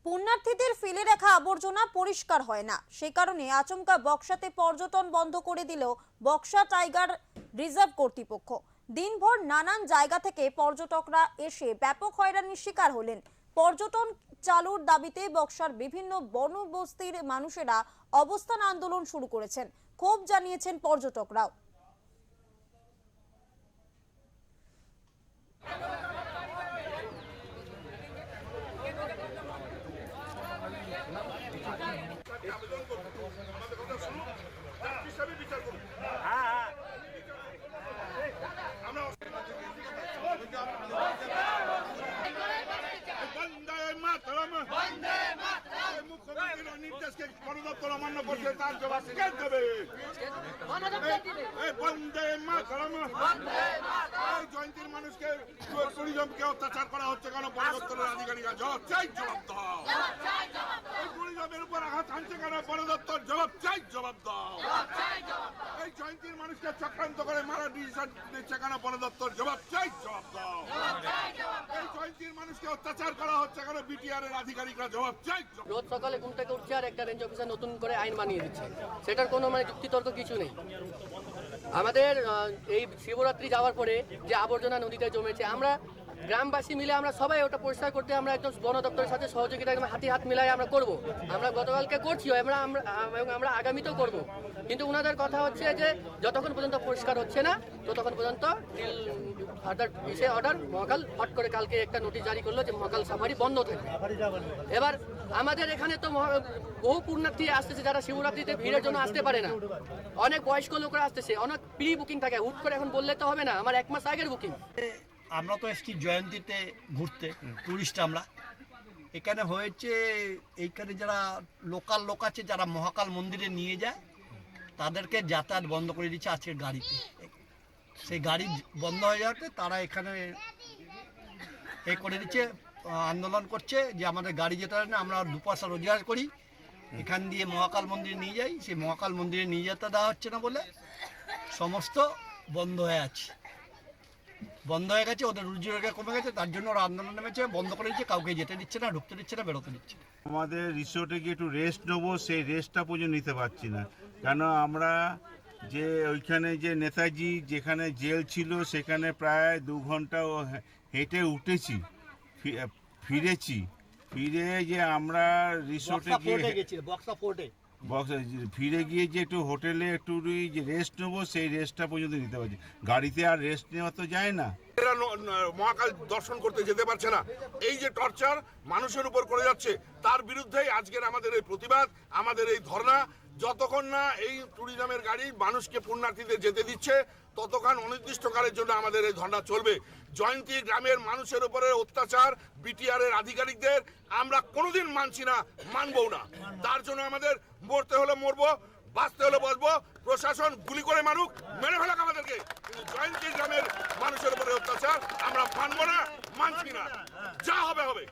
পুণ্যার্থীদের ফেলে রাখা আবর্জনা পরিষ্কার হয় না, সেই কারণে আচমকা বক্সাতে পর্যটন বন্ধ করে দিল বক্সা টাইগার রিজার্ভ কর্তৃপক্ষ। দিনভর নানান জায়গা থেকে পর্যটকরা এসে ব্যাপক হয়রানির শিকার হলেন। পর্যটন চালুর দাবিতে বক্সার বিভিন্ন বনবস্তির মানুষেরা অবস্থান আন্দোলন শুরু করেছেন। ক্ষোভ জানিয়েছেন পর্যটকরাও। নির্দেশকে বনদপ্তর অমান্য করছে, তার জবাব কে দেবে? বন্দে মাতরম। জয়ন্তীর মানুষকে ট্যুরিজমকে অত্যাচার করা হচ্ছে কেন? বনদপ্তরের আধিকারিকরা জবাব চাই, জবাব দাও। এই ট্যুরিজমের উপর আঘাত হানছে কেন? বনদপ্তর জবাব চাই, জবাব দাও। এই জয়ন্তীর মানুষকে চক্রান্ত করে মারা ডিসিশন দিচ্ছে কেন? বনদপ্তর জবাব চাই, জবাব দাও। এই জয়ন্তীর মানুষকে অত্যাচার করা হচ্ছে কেন? বিটিআর এর আধিকারিকরা জবাব চাই। রোজ সকালে ঘুম থেকে উঠছে আর একটা রেঞ্জ অফিসার নতুন করে আইন বানিয়ে দিচ্ছে, সেটার কোনো যুক্তিতর্ক কিছু নেই। আমাদের এই শিবরাত্রি যাওয়ার পরে যে আবর্জনা নদীতে জমেছে, আমরা গ্রামবাসী মিলে আমরা সবাই ওটা পরিষ্কার করতে আমরা একদম বন দপ্তরের সাথে সহযোগিতা হাতে হাত মিলাই আমরা করব। আমরা গতকালকে করছি, আমরা আগামীতেও করব। কিন্তু ওনাদের কথা হচ্ছে যে যতক্ষণ পর্যন্ত পরিষ্কার হচ্ছে না ততক্ষণ পর্যন্ত অর্ডার মহাকাল হট করে কালকে একটা নোটিশ জারি করলো যে মহাকাল সাফারি বন্ধ থাকবে। এবার আমাদের এখানে তো বহু পুণ্যার্থী আসতেছে যারা শিবরাত্রিতে ভিড়ের জন্য আসতে পারে না। অনেক বয়স্ক লোকরা আসতেছে, অনেক প্রি বুকিং থাকে, হুট করে এখন বললে তো হবে না, আমার 1 মাস আগের বুকিং। আমরা তো এসছি জয়ন্তীতে ঘুরতে, টুরিস্ট আমরা। এখানে হয়েছে, এইখানে যারা লোকাল লোক আছে যারা মহাকাল মন্দিরে নিয়ে যায় তাদেরকে যাতায়াত বন্ধ করে দিচ্ছে আজকের গাড়িতে। সেই গাড়ি বন্ধ হয়ে যাওয়াতে তারা এখানে করে দিচ্ছে, আন্দোলন করছে যে আমাদের গাড়ি যেতে পারে না, আমরা 2 পয়সা রোজগার করি, এখান দিয়ে মহাকাল মন্দিরে নিয়ে যাই, সেই মহাকাল মন্দিরে নিয়ে যেতে দেওয়া হচ্ছে না বলে সমস্ত বন্ধ হয়ে আছে, বন্ধ হয়ে গেছে। ওদের রুজি রোজগার কমে গেছে, তার জন্য ওরা আন্দোলন নেমেছে, বন্ধ করে দিচ্ছে, কাউকে যেতে দিচ্ছে না, ঢুকতে দিচ্ছে না, বেরোতে দিচ্ছে না। আমাদের রিসোর্টে গিয়ে একটু রেস্ট নেবো, সেই রেস্টটা পর্যন্ত নিতে পারছি না। কেন? আমরা যে ওইখানে যে নেতাজি যেখানে জেল ছিল সেখানে প্রায় 2 ঘন্টা হেঁটে উঠেছি, ফিরে যে আমরা রিসোর্টে গিয়ে ফিরে গিয়ে যে একটু হোটেলে একটু যে রেস্ট নেবো, সেই রেস্টটা পর্যন্ত নিতে পারছি। গাড়িতে আর রেস্ট নেওয়া তো যায় না। এরা মহাকাল দর্শন করতে যেতে পারছে না। এই যে টর্চার মানুষের উপর করে যাচ্ছে, তার বিরুদ্ধেই আজকের আমাদের এই প্রতিবাদ, আমাদের এই ধর্ণা। যতক্ষণ না এই ট্যুরিজমের গাড়ি মানুষকে পুণ্যার্থীদের যেতে দিচ্ছে ততক্ষণ অনির্দিষ্টকালের জন্য আমাদের এই ধর্ণা চলবে। জয়ন্তী গ্রামের মানুষের উপরে অত্যাচার বিটিআর এর আধিকারিকদের আমরা কোনোদিন মানছি না, মানবও না। তার জন্য আমাদের মরতে হলে মরবো, বাঁচতে হলে বাঁচবো। প্রশাসন গুলি করে মারুক, মেরে ফেলাক আমাদেরকে, কিন্তু জয়ন্তী গ্রামের মানুষের উপরে অত্যাচার আমরা মানবো না, মানছি না। যা হবে হবে।